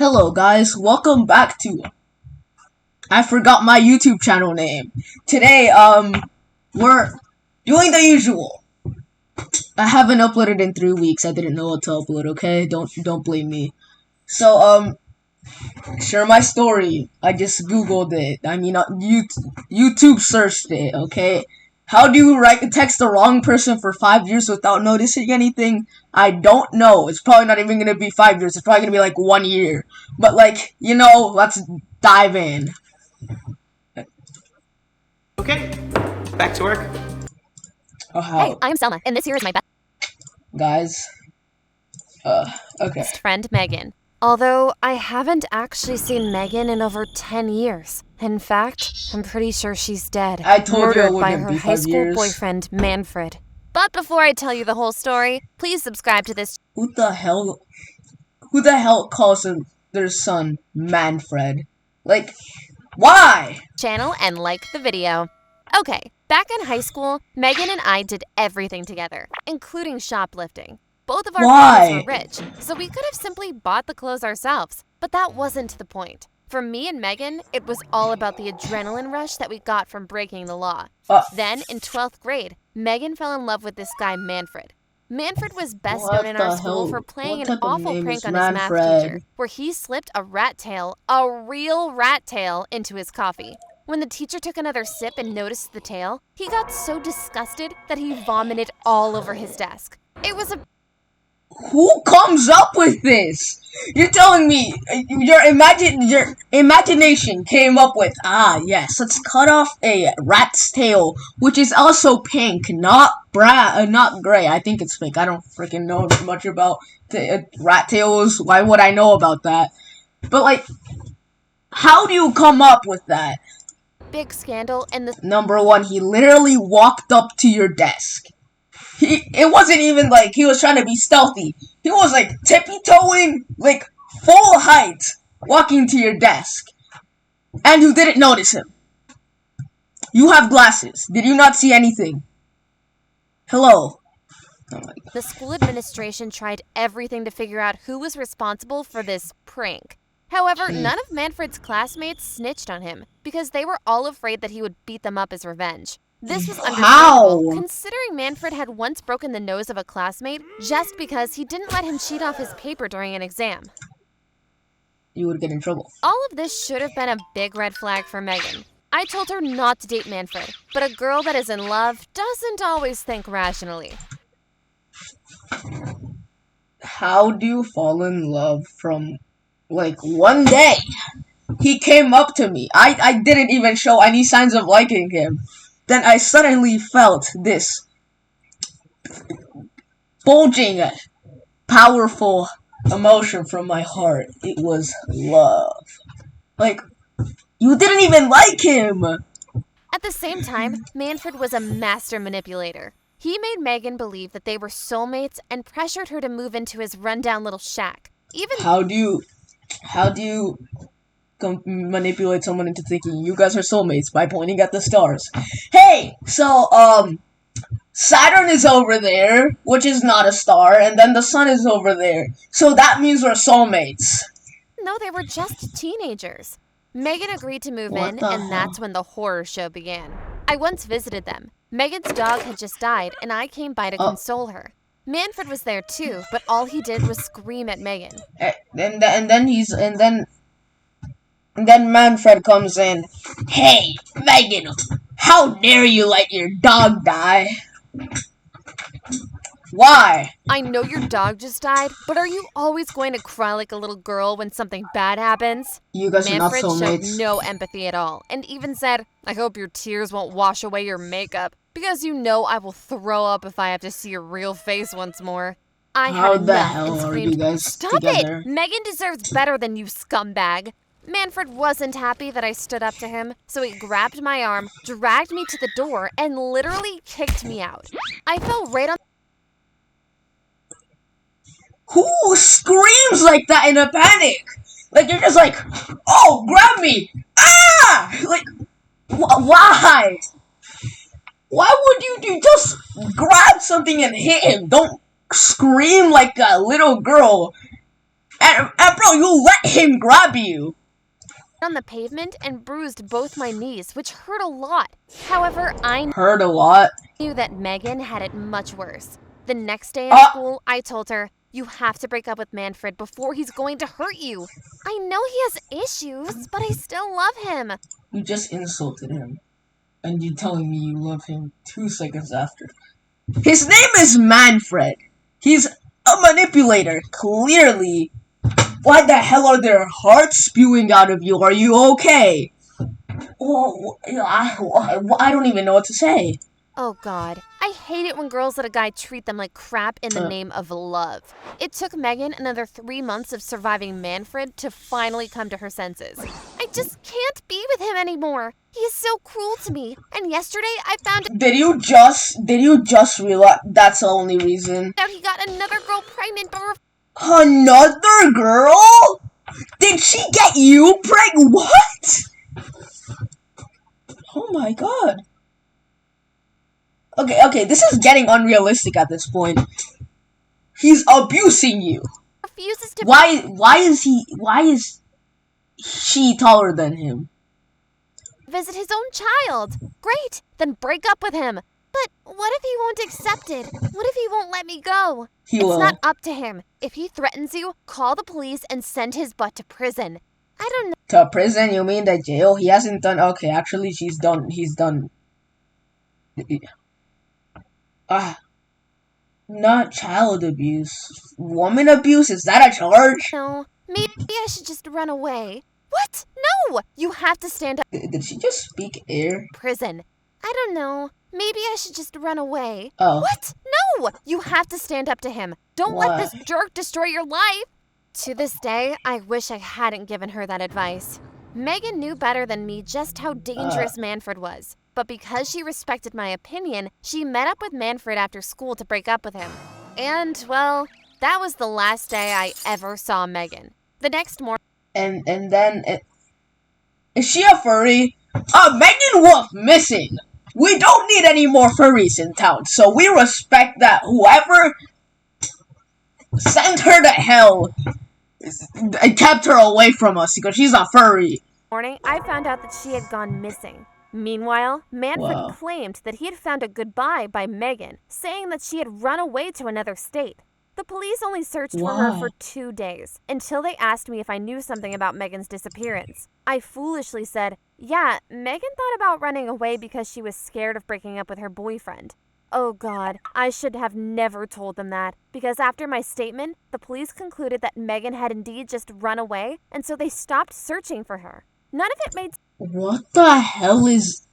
Hello guys, welcome back to I forgot my YouTube channel name. Today, we're doing the usual. I haven't uploaded in 3 weeks. I didn't know what to upload, okay? Don't blame me. So, share my story. I just Googled it. I mean, YouTube searched it, okay? How do you text the wrong person for 5 years without noticing anything? I don't know. It's probably not even gonna be 5 years. It's probably gonna be like 1 year. But let's dive in. Okay, back to work. Oh, how? Hey, I'm Selma, and this here is my Guys. Okay. best friend, Megan. Although I haven't actually seen Megan in over 10 years. In fact, I'm pretty sure she's dead. I told you it murdered by wouldn't her be high 5 school years. boyfriend, Manfred. But before I tell you the whole story, please subscribe to this Who the hell calls their son Manfred? Like, why? channel and like the video. Okay, back in high school, Megan and I did everything together, including shoplifting. Both of our families were rich, so we could have simply bought the clothes ourselves. But that wasn't the point. For me and Megan, it was all about the adrenaline rush that we got from breaking the law. Then, in 12th grade, Megan fell in love with this guy, Manfred. Manfred was best known in our school for playing an awful prank on his math teacher, where he slipped a real rat tail, into his coffee. When the teacher took another sip and noticed the tail, he got so disgusted that he vomited all over his desk. It was a Who comes up with this? You're telling me your imagination came up with, yes, let's cut off a rat's tail, which is also pink, not gray. I think it's pink. I don't freaking know much about the rat tails. Why would I know about that? But how do you come up with that? big scandal, and the Number one, he literally walked up to your desk. It wasn't even like he was trying to be stealthy. He was tippy-toeing, full height, walking to your desk. And you didn't notice him. You have glasses. Did you not see anything? Hello? Oh my God. The school administration tried everything to figure out who was responsible for this prank. However, none of Manfred's classmates snitched on him because they were all afraid that he would beat them up as revenge. This was understandable, considering Manfred had once broken the nose of a classmate just because he didn't let him cheat off his paper during an exam. You would get in trouble. All of this should have been a big red flag for Megan. I told her not to date Manfred, but a girl that is in love doesn't always think rationally. How do you fall in love from, one day? He came up to me. I didn't even show any signs of liking him. Then I suddenly felt this bulging, powerful emotion from my heart. It was love. You didn't even like him! At the same time, Manfred was a master manipulator. He made Megan believe that they were soulmates and pressured her to move into his rundown little shack. How do you manipulate someone into thinking you guys are soulmates? By pointing at the stars. Hey, so Saturn is over there, which is not a star, and then the sun is over there. So that means we're soulmates. No, they were just teenagers. Megan agreed to move in, and that's when the horror show began. I once visited them. Megan's dog had just died, and I came by to console her. Manfred was there too, but all he did was scream at Megan. And then Manfred comes in. Hey, Megan, how dare you let your dog die? Why? I know your dog just died, but are you always going to cry like a little girl when something bad happens? You guys Manfred are not showed soulmates. no empathy at all, and even said, I hope your tears won't wash away your makeup, because you know I will throw up if I have to see your real face once more. I How had the enough hell and are screamed, you guys Stop together? it! Megan deserves better than you scumbag. Manfred wasn't happy that I stood up to him, so he grabbed my arm, dragged me to the door, and literally kicked me out. I fell right on. Who screams like that in a panic? You're just oh, grab me! Ah! Why? Why would you just grab something and hit him? Don't scream like a little girl. And bro, you let him grab you. On the pavement and bruised both my knees, which hurt a lot. However, I Hurt a lot. knew that Megan had it much worse. The next day at school, I told her, "You have to break up with Manfred before he's going to hurt you. I know he has issues, but I still love him." You just insulted him. And you telling me you love him 2 seconds after. His name is Manfred. He's a manipulator, clearly. Why the hell are there hearts spewing out of you? Are you okay? Well, I don't even know what to say. Oh God, I hate it when girls let a guy treat them like crap in the name of love. It took Megan another 3 months of surviving Manfred to finally come to her senses. I just can't be with him anymore. He is so cruel to me. And yesterday I found Did you just realize that's the only reason? out he got another girl pregnant, but Another girl? Did she get you pregnant? What? Oh my god. Okay, this is getting unrealistic at this point. He's abusing you. refuses to Why is she taller than him? visit his own child. Great, then break up with him. But what if he won't accept it? What if he won't let me go? He It's will. not up to him. If he threatens you, call the police and send his butt to prison. I don't know. To prison, you mean the jail? He hasn't done. Okay, actually, he's done. Not child abuse. Woman abuse? Is that a charge? No, maybe I should just run away. What? No! You have to stand up. Did she just speak air? Prison. I don't know. Maybe I should just run away. Oh. What? No! You have to stand up to him. Don't Why? let this jerk destroy your life. To this day, I wish I hadn't given her that advice. Megan knew better than me just how dangerous Manfred was. But because she respected my opinion, she met up with Manfred after school to break up with him. And, well, that was the last day I ever saw Megan. The next morning, And then is she a furry? Megan Wolf missing. We don't need any more furries in town, so we respect that whoever sent her to hell and kept her away from us because she's a furry. I found out that she had gone missing. Meanwhile, Manfred Wow. claimed that he had found a goodbye by Megan, saying that she had run away to another state. The police only searched for her Why? for 2 days, until they asked me if I knew something about Megan's disappearance. I foolishly said, yeah, Megan thought about running away because she was scared of breaking up with her boyfriend. Oh God, I should have never told them that, because after my statement, the police concluded that Megan had indeed just run away, and so they stopped searching for her. None of it made What the hell is...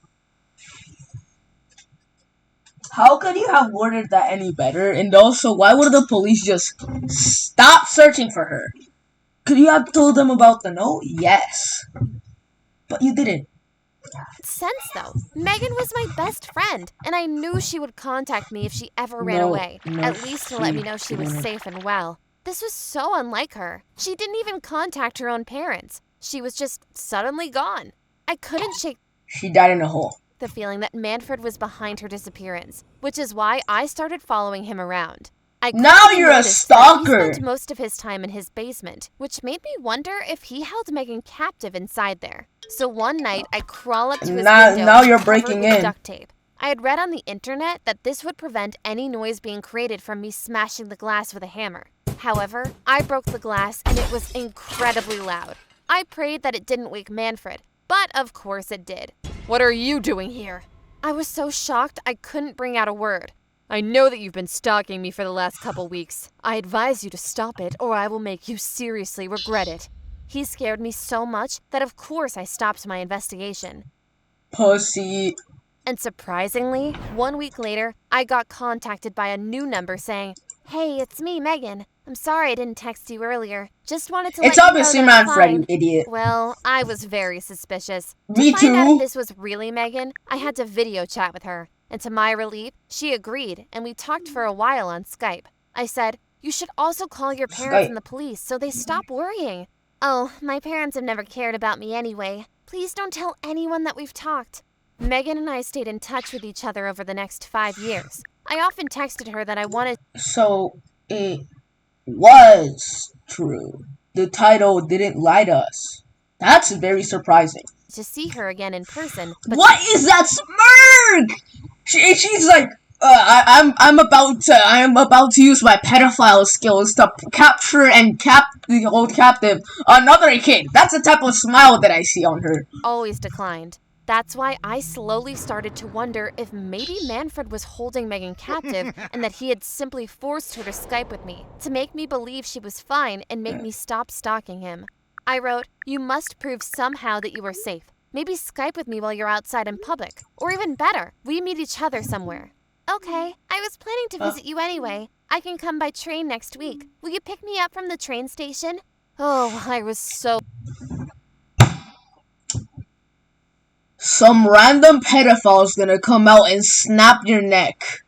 How could you have worded that any better? And also, why would the police just stop searching for her? Could you have told them about the note? Yes. But you didn't. sense, though. Megan was my best friend, and I knew she would contact me if she ever ran No, away, no, at least to let me she know she was wouldn't. safe and well. This was so unlike her. She didn't even contact her own parents. She was just suddenly gone. I couldn't shake She died in a hole. the feeling that Manfred was behind her disappearance, which is why I started following him around. I Now quickly you're a noticed that he stalker. spent most of his time in his basement, which made me wonder if he held Megan captive inside there. So one night, I crawl up to his window Now you're covered breaking with in. duct tape. I had read on the internet that this would prevent any noise being created from me smashing the glass with a hammer. However, I broke the glass and it was incredibly loud. I prayed that it didn't wake Manfred, but of course it did. "What are you doing here?" I was so shocked I couldn't bring out a word. "I know that you've been stalking me for the last couple weeks. I advise you to stop it or I will make you seriously regret it." He scared me so much that of course I stopped my investigation. Pussy. And surprisingly, 1 week later, I got contacted by a new number saying, "Hey, it's me, Megan. I'm sorry I didn't text you earlier. Just wanted to let It's you know obviously that I'm Manfred, you fine." idiot. Well, I was very suspicious. Me To find out too. if this was really Megan, I had to video chat with her. And to my relief, she agreed, and we talked for a while on Skype. I said, "You should also call your parents Skype. and the police so they stop worrying." "Oh, my parents have never cared about me anyway. Please don't tell anyone that we've talked." Megan and I stayed in touch with each other over the next 5 years. I often texted her that I wanted So, it was true. the title didn't lie to us. That's very surprising. To see her again in person. But what is that smirk? She's like, I'm about to use my pedophile skills to capture and hold captive another kid. That's the type of smile that I see on her. Always declined. That's why I slowly started to wonder if maybe Manfred was holding Megan captive and that he had simply forced her to Skype with me to make me believe she was fine and make me stop stalking him. I wrote, "You must prove somehow that you are safe. Maybe Skype with me while you're outside in public. Or even better, we meet each other somewhere." "Okay, I was planning to visit you anyway. I can come by train next week. Will you pick me up from the train station?" Oh, I was so... Some random pedophile's gonna come out and snap your neck.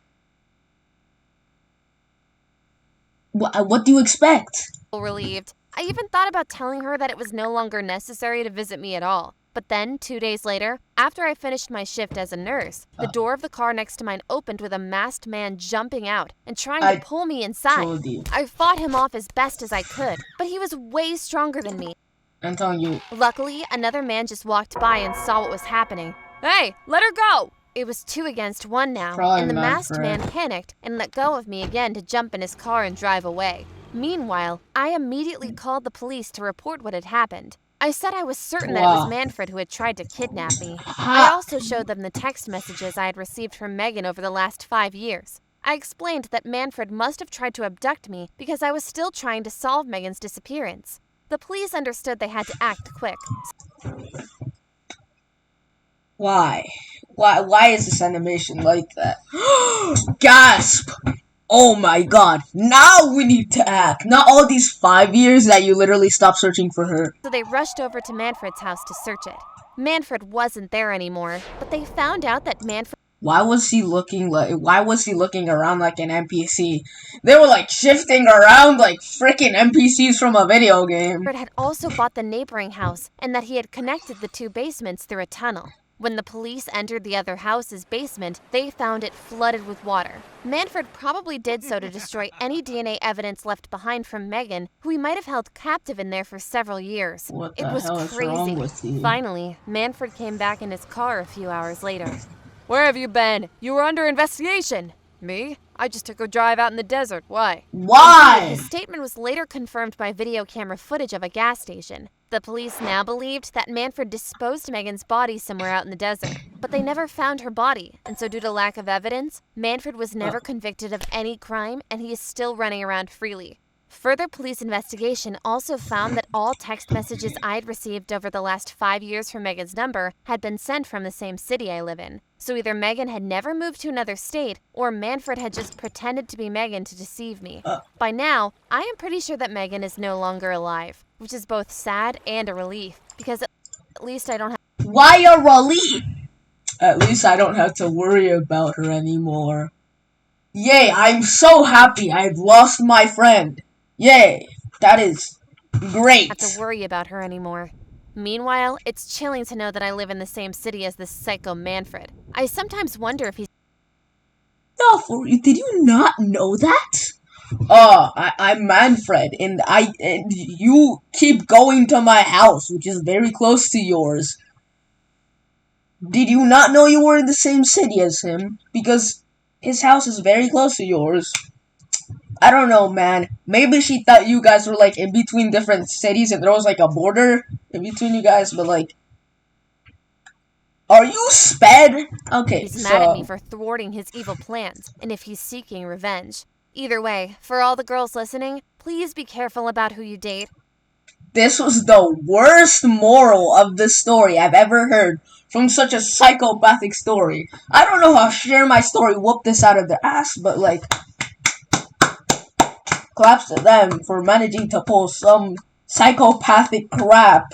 What do you expect? Relieved. I even thought about telling her that it was no longer necessary to visit me at all. But then, 2 days later, after I finished my shift as a nurse, the door of the car next to mine opened with a masked man jumping out and trying to pull me inside. I fought him off as best as I could, but he was way stronger than me. I'm telling you. Luckily, another man just walked by and saw what was happening. "Hey, let her go!" It was 2 against 1 now, and the masked man panicked and let go of me again to jump in his car and drive away. Meanwhile, I immediately called the police to report what had happened. I said I was certain that it was Manfred who had tried to kidnap me. I also showed them the text messages I had received from Megan over the last 5 years. I explained that Manfred must have tried to abduct me because I was still trying to solve Megan's disappearance. The police understood they had to act quick. Why? Why is this animation like that? Gasp! Oh my god, now we need to act. Not all these 5 years that you literally stopped searching for her. So they rushed over to Manfred's house to search it. Manfred wasn't there anymore, but they found out that Manfred... Why was he looking around like an NPC? They were like shifting around like freaking NPCs from a video game. Manfred had also bought the neighboring house and that he had connected the 2 basements through a tunnel. When the police entered the other house's basement, they found it flooded with water. Manfred probably did so to destroy any DNA evidence left behind from Megan, who he might have held captive in there for several years. What the hell is crazy. Wrong with you? Finally, Manfred came back in his car a few hours later. "Where have you been? You were under investigation." "Me? I just took a drive out in the desert. Why?" Why? His statement was later confirmed by video camera footage of a gas station. The police now believed that Manfred disposed Megan's body somewhere out in the desert, but they never found her body, and so due to lack of evidence, Manfred was never convicted of any crime, and he is still running around freely. Further police investigation also found that all text messages I'd received over the last 5 years from Megan's number had been sent from the same city I live in. So either Megan had never moved to another state, or Manfred had just pretended to be Megan to deceive me. By now, I am pretty sure that Megan is no longer alive, which is both sad and a relief, because at least I don't have... Why a relief? At least I don't have to worry about her anymore. Yay, I'm so happy I've lost my friend. Yay, that is great. Have to worry about her anymore. Meanwhile, it's chilling to know that I live in the same city as this psycho Manfred. I sometimes wonder if he's... No, for you, did you not know that? I'm Manfred, and you keep going to my house, which is very close to yours. Did you not know you were in the same city as him? Because his house is very close to yours. I don't know, man. Maybe she thought you guys were, like, in between different cities and there was, like, a border in between you guys, but, like... Are you sped? Okay, He's mad at me for thwarting his evil plans, and if he's seeking revenge. Either way, for all the girls listening, please be careful about who you date. This was the worst moral of the story I've ever heard from such a psychopathic story. I don't know how Share My Story whooped this out of their ass, but, like... Claps to them for managing to pull some psychopathic crap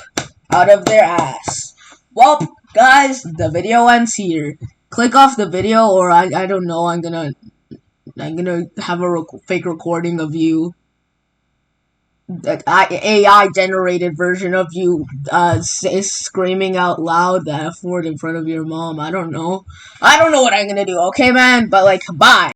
out of their ass. Well, guys, the video ends here. Click off the video, or I don't know. I'm gonna have a fake recording of you, that AI generated version of you screaming out loud the F word in front of your mom. I don't know what I'm gonna do. Okay, man, but like, bye.